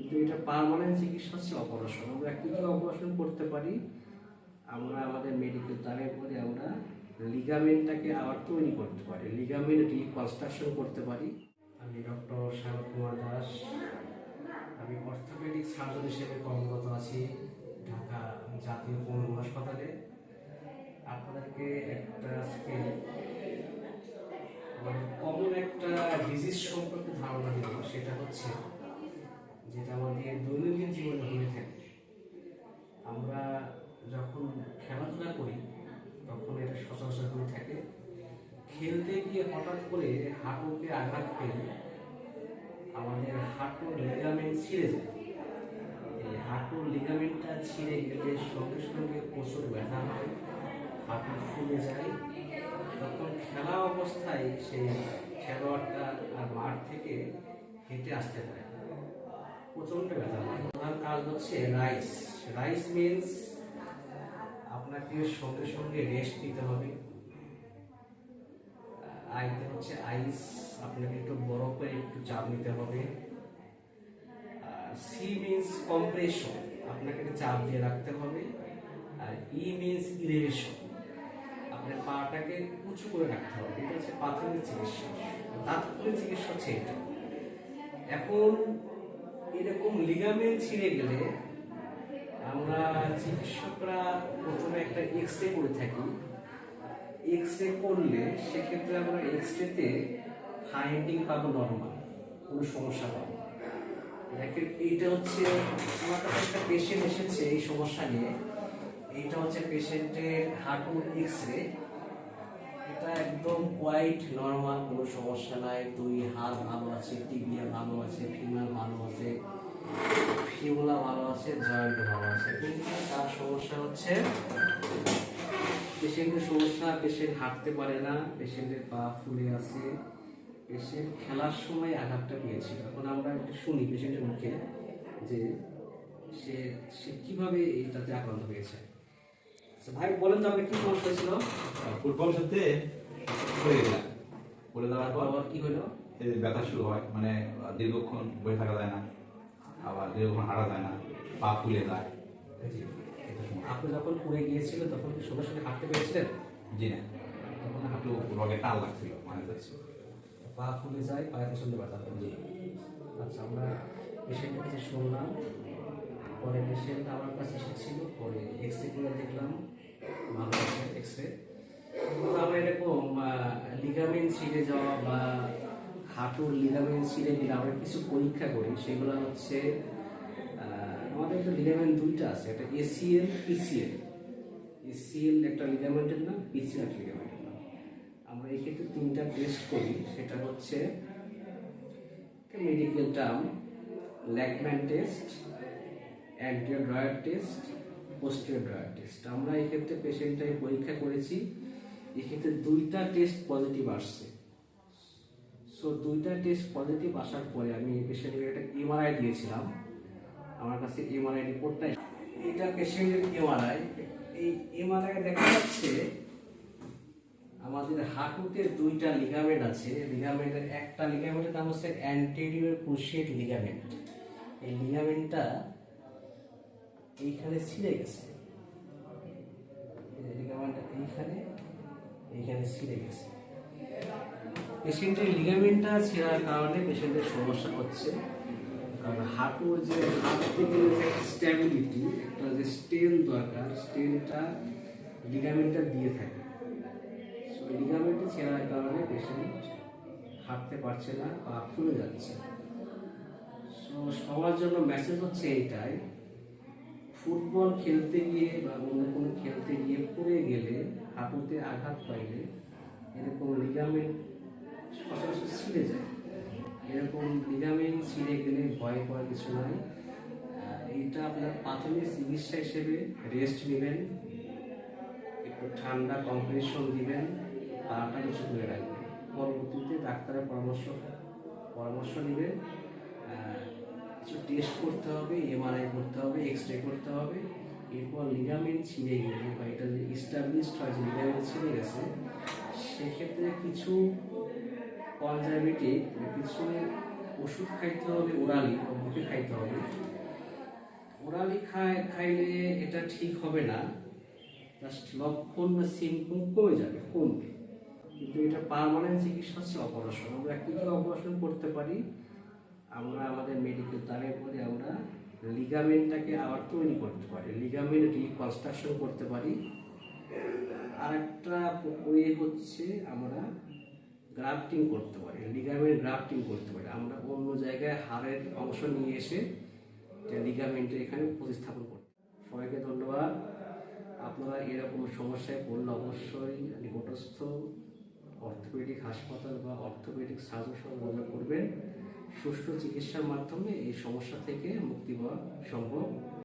কিন্তু এটা পার্মানেন্ট চিকিৎসা হচ্ছে অপারেশন। আমরা কী কী অপারেশন করতে পারি? আমরা আমাদের মেডিকেল টাইমে পরে আমরা লিগামেন্টটাকে আবার তৈরি করতে পারি, লিগামেন্ট রিকনস্ট্রাকশন করতে পারি। আমি ডক্টর শারদ কুমার দাস, আমি অর্থোপেডিক সার্জন হিসেবে কর্মরত আছি ঢাকা জাতীয় পঙ্গু হাসপাতালে। আপনাদেরকে একটা কমন একটা ডিজিজ সম্পর্কে ধারণা দেব, সেটা হচ্ছে যেটা আমাদের দৈনন্দিন জীবনে হয়ে থাকে। আমরা যখন খেলাধুলা করি তখন এটা সচরাচর হয়ে থাকে। খেলতে গিয়ে হঠাৎ করে হাঁটুতে আঘাত পেলে আমাদের হাঁটুর লিগামেন্ট ছিঁড়ে যায়। এই হাঁটুর লিগামেন্টটা ছিঁড়ে গেলে সঙ্গে সঙ্গে প্রচুর ব্যথা হয়, হাঁটু ফুলে যায়। তখন খেলা অবস্থায় সেই খেলোয়াড়টা আর মাঠ থেকে হেঁটে আসতে পারে, প্রচণ্ড ব্যথা হয়। প্রধান কাজ হচ্ছে রাইস। রাইস মিনস আপনাকে সঙ্গে সঙ্গে রেস্ট নিতে হবে। আইতে হচ্ছে আইস, আপনাকে একটু বরফে একটু চাপ নিতে হবে। সি মিনস কম্প্রেশন, আপনাকে চাপ দিয়ে রাখতে হবে। আর ই মিনস ইলেভেশন, আপনার পাটাকে উঁচু করে রাখতে হবে। এটা হচ্ছে প্রাথমিক চিকিৎসা। তাৎক্ষণিক চিকিৎসা হচ্ছে এটা। এখন এরকম লিগামেন্ট ছিঁড়ে গেলে আমরা চিকিৎসকরা প্রথমে একটা এক্স রে করে থাকি। এক্স রে করলে সেক্ষেত্রে আমরা এক্স রেতে ফাইন্ডিং পাবো নর্মাল, কোনো সমস্যা পাবো। দেখেন এইটা হচ্ছে আমার কাছে একটা পেশেন্ট এসেছে এই সমস্যা নিয়ে। এইটা হচ্ছে পেশেন্টের হাঁটুর এক্স রে। এটা একদম কোয়াইট নর্মাল, কোনো সমস্যা নাই। দুই হাত ভালো আছে, টিবিয়া ভালো আছে, ফিমার ভালো আছে, ফিমুলা ভালো আছে, জয়েন্ট ভালো আছে। কিন্তু তার সমস্যা হচ্ছে পেশেন্টের সমস্যা, পেশেন্ট হাঁটতে পারে না, পেশেন্টের পা ফুলে আছে, পেশেন্ট খেলার সময় আঘাতটা পেয়েছিল। এখন আমরা একটু শুনি পেশেন্টের মুখে যে সে সে কিভাবে এইটাতে আক্রান্ত হয়েছে। ভাই বলেন তো আপনার কি সমস্যা হয়েছিল? ফুটবল খেলতে পড়ে গেলাম, পড়ে যাওয়ার পর কি হলো? ব্যথা শুরু হয়, মানে দীর্ঘক্ষণ বসে থাকা যায় না, আবার দীর্ঘক্ষণ হাঁটা যায় না, পা ফুলে যায়। আপনি যখন পড়ে গিয়েছিলেন তখন কি সঙ্গে সঙ্গে হাঁটতে পেরেছিলেন? জি না, তখন হাঁটু রগে টান লাগছিল, মানে যাচ্ছে পা ফুলে যায়, পায়ে প্রচন্ড ব্যথা করে। জি। আচ্ছা, আমরা পেশেন্টের কাছে শুনলাম, পরে পেশেন্ট আমার কাছে এসেছিল, পরে এক্স রে করে দেখলাম ভালো আছে এক্স রে। আমরা এরকম লিগামেন্ট ছিঁড়ে যাওয়া বা হাঁটুর লিগামেন্ট ছিঁড়ে গেলে আমরা কিছু পরীক্ষা করি। সেগুলো হচ্ছে আমাদের তো লিগামেন্ট দুইটা আছে, একটা এসিএল, পিসিএল। এসিএল একটা লিগামেন্টের নাম, পিসিএল একটা লিগামেন্টের নাম। আমরা এই ক্ষেত্রে তিনটা টেস্ট করি। সেটা হচ্ছে medical term Lachman test, anterior drawer test, posterior drawer test. আমরা এই ক্ষেত্রে পেশেন্টটাই পরীক্ষা করেছি। এক্ষেত্রে দুইটা টেস্ট পজিটিভ আসছে। সো দুইটা টেস্ট পজিটিভ আসার পরে আমি পেশেন্টকে একটা এমআরআই দিয়েছিলাম। আমার কাছে এমআরআই রিপোর্টটা, এটা পেশেন্টের এমআরআই। এই এমআরআই দেখা যাচ্ছে আমাদের হাঁটুতে দুইটা লিগামেন্ট আছে। লিগামেন্টের একটা লিগামেন্টের নাম হচ্ছে অ্যান্টেরিয়র ক্রুশিয়েট লিগামেন্ট। এই লিগামেন্টটা এইখানে ছিঁড়ে গেছে, লিগামেন্টটা এইখানে ছিঁড়ে গেছে। পেশেন্টের লিগামেন্টটা ছেঁড়ার কারণে পেশেন্টের সমস্যা হচ্ছে, কারণ হাঁটুর যে হাঁটতে গেলে যে স্ট্যাবিলিটি, একটা যে স্টেন দরকার, স্টেনটা লিগামেন্টটা দিয়ে থাকে। সো লিগামেন্টটা ছেঁড়ার কারণে পেশেন্ট হাঁটতে পারছে না, পা ফুলে যাচ্ছে। সো সবার জন্য মেসেজ হচ্ছে এইটাই, ফুটবল খেলতে গিয়ে বা অন্য কোনো খেলতে গিয়ে পড়ে গেলে, হাঁটুতে আঘাত পাইলে এরকম লিগামেন্ট সচরাচর ছিঁড়ে যায়। এরকম লিগামেন্ট ছিঁড়ে গেলে ভয় পাওয়ার কিছু নাই। এইটা আপনার প্রাথমিক চিকিৎসা হিসেবে রেস্ট নেবেন, একটু ঠান্ডা কম্প্রেশন দিবেন, পাটা কিছু করে রাখবেন। পরবর্তীতে ডাক্তারের পরামর্শ নেবেন। কিছু টেস্ট করতে হবে, এমআরআই করতে হবে, এক্স রে করতে হবে। এরপর লিগামেন্ট ছিঁড়ে গেলে বা এটা যে ইস্টাবলিশড হয় যে লিগামেন্ট ছিঁড়ে গেছে, সেক্ষেত্রে কিছু কনজারভেটিভ কিছু ওষুধ খাইতে হবে, ওরালি মুখে খাইতে হবে। ওরালি খাইলে এটা ঠিক হবে না, জাস্ট লক্ষণ বা সিমটম কমে যাবে, কমবে, কিন্তু এটা পার্মানেন্ট চিকিৎসা হচ্ছে অপারেশন। আমরা কি কি অপারেশন করতে পারি, আমরা আমাদের মেডিকেল তারের পরে আমরা লিগামেন্টটাকে আবার তৈরি করতে পারি, লিগামেন্ট রিকনস্ট্রাকশন করতে পারি। আর একটা ওয়ে হচ্ছে আমরা গ্রাফটিং করতে পারি, লিগামেন্ট গ্রাফটিং করতে পারি। আমরা অন্য জায়গায় হাড়ের অংশ নিয়ে এসে লিগামেন্টে এখানে প্রতিস্থাপন করতে। সবাইকে ধন্যবাদ। আপনারা এরকম সমস্যায় পড়লে অবশ্যই নিকটস্থ অর্থোপেডিক হাসপাতাল বা অর্থোপেডিক সার্জন সঙ্গে যোগাযোগ করবেন। সুষ্ঠু চিকিৎসার মাধ্যমে এই সমস্যা থেকে মুক্তি পাওয়া সম্ভব।